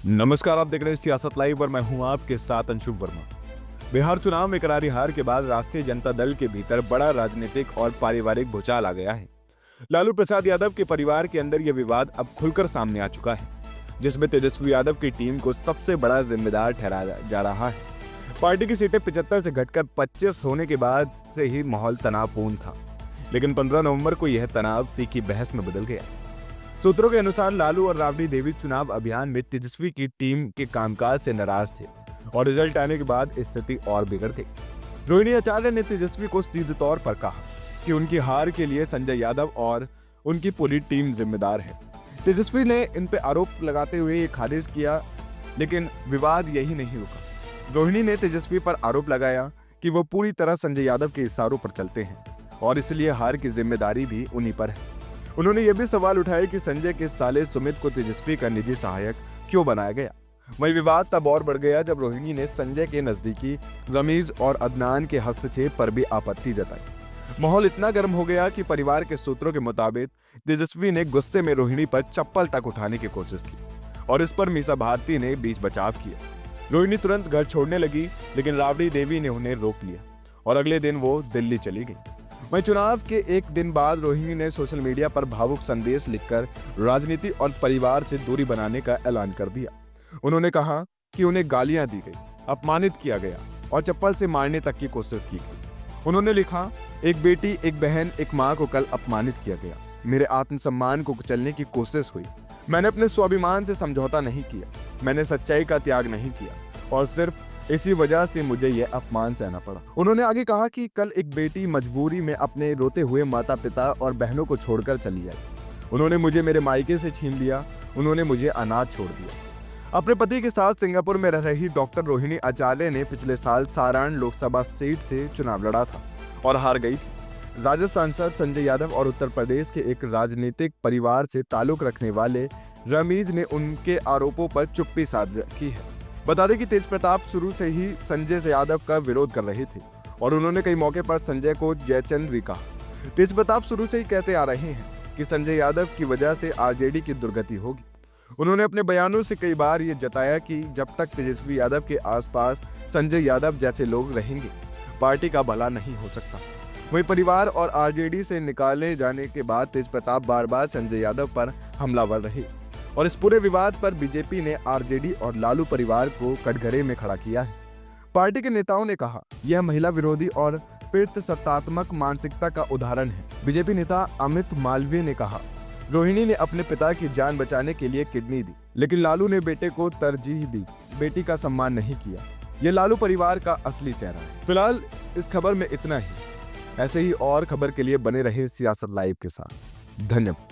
नमस्कार, आप देख रहे हैं सियासत लाइव और मैं हूं आपके साथ अंशुभ वर्मा। बिहार चुनाव में करारी हार के बाद राष्ट्रीय जनता दल के भीतर बड़ा राजनीतिक और पारिवारिक भूचाल आ गया है। लालू प्रसाद यादव के परिवार के अंदर यह विवाद अब खुलकर सामने आ चुका है, जिसमें तेजस्वी यादव की टीम को सबसे बड़ा जिम्मेदार ठहराया जा रहा है। पार्टी की सीटें 75 से घटकर 25 होने के बाद से ही माहौल तनावपूर्ण था, लेकिन 15 नवंबर को यह तनाव तीखी बहस में बदल गया। सूत्रों के अनुसार लालू और राबड़ी देवी चुनाव अभियान में तेजस्वी की टीम के कामकाज से नाराज थे और रिजल्ट आने के बाद स्थिति और बिगड़ गई। रोहिणी आचार्य ने तेजस्वी को सीधे तौर पर कहा कि उनकी हार के लिए संजय यादव और उनकी पूरी टीम जिम्मेदार है। तेजस्वी ने इन पर आरोप लगाते हुए ये खारिज किया, लेकिन विवाद यही नहीं रुका। रोहिणी ने तेजस्वी पर आरोप लगाया कि वो पूरी तरह संजय यादव के इशारों पर चलते हैं और इसलिए हार की जिम्मेदारी भी उन्हीं पर है। उन्होंने ये भी सवाल उठाया कि संजय के साले सुमित को तेजस्वी का निजी सहायक क्यों बनाया गया। वही विवाद तब और बढ़ गया जब रोहिणी ने संजय के नजदीकी रमीज और अदनान के हस्तक्षेप पर भी आपत्ति जताई। माहौल इतना गर्म हो गया कि परिवार के सूत्रों के मुताबिक तेजस्वी ने गुस्से में रोहिणी पर चप्पल तक उठाने की कोशिश की और इस पर मीसा भारती ने बीच बचाव किया। रोहिणी तुरंत घर छोड़ने लगी, लेकिन राबड़ी देवी ने उन्हें रोक लिया और अगले दिन वो दिल्ली चली गई। वहीं चुनाव के एक दिन बाद रोहिणी ने सोशल मीडिया पर भावुक संदेश लिखकर राजनीति और परिवार से दूरी बनाने का ऐलान कर दिया। उन्होंने कहा कि उन्हें गालियां दी गई, अपमानित किया गया और चप्पल से मारने तक की कोशिश की गई। उन्होंने लिखा, एक बेटी, एक बहन, एक माँ को कल अपमानित किया गया। मेरे आत्मसम्मान को कुचलने की कोशिश हुई। मैंने अपने स्वाभिमान से समझौता नहीं किया, मैंने सच्चाई का त्याग नहीं किया और सिर्फ इसी वजह से मुझे यह अपमान सहना पड़ा। उन्होंने आगे कहा कि कल एक बेटी मजबूरी में अपने रोते हुए माता पिता और बहनों को छोड़कर चली जाए। उन्होंने मुझे मेरे मायके से छीन लिया, उन्होंने मुझे अनाथ छोड़ दिया। अपने पति के साथ सिंगापुर में रह रही डॉक्टर रोहिणी आचार्य ने पिछले साल सारण लोकसभा सीट से चुनाव लड़ा था और हार गई थी। राजस्थान सांसद संजय यादव और उत्तर प्रदेश के एक राजनीतिक परिवार से ताल्लुक रखने वाले रमीज ने उनके आरोपों पर चुप्पी साध रखी है। बता दें कि तेज प्रताप शुरू से ही संजय यादव का विरोध कर रहे थे और उन्होंने कई मौके पर संजय को जयचंद भी कहा। तेज प्रताप शुरू से ही कहते आ रहे हैं कि संजय यादव की वजह से आरजेडी की दुर्गति होगी। उन्होंने अपने बयानों से कई बार ये जताया कि जब तक तेजस्वी यादव के आसपास संजय यादव जैसे लोग रहेंगे, पार्टी का भला नहीं हो सकता। वहीं परिवार और आरजेडी से निकाले जाने के बाद तेज प्रताप बार बार संजय यादव पर हमलावर रहे और इस पूरे विवाद पर बीजेपी ने आरजेडी और लालू परिवार को कटघरे में खड़ा किया है। पार्टी के नेताओं ने कहा, यह महिला विरोधी और पितृसत्तात्मक मानसिकता का उदाहरण है। बीजेपी नेता अमित मालवीय ने कहा, रोहिणी ने अपने पिता की जान बचाने के लिए किडनी दी, लेकिन लालू ने बेटे को तरजीह दी, बेटी का सम्मान नहीं किया। यह लालू परिवार का असली चेहरा है। फिलहाल इस खबर में इतना ही। ऐसे ही और खबर के लिए बने रहे सियासत लाइव के साथ। धन्यवाद।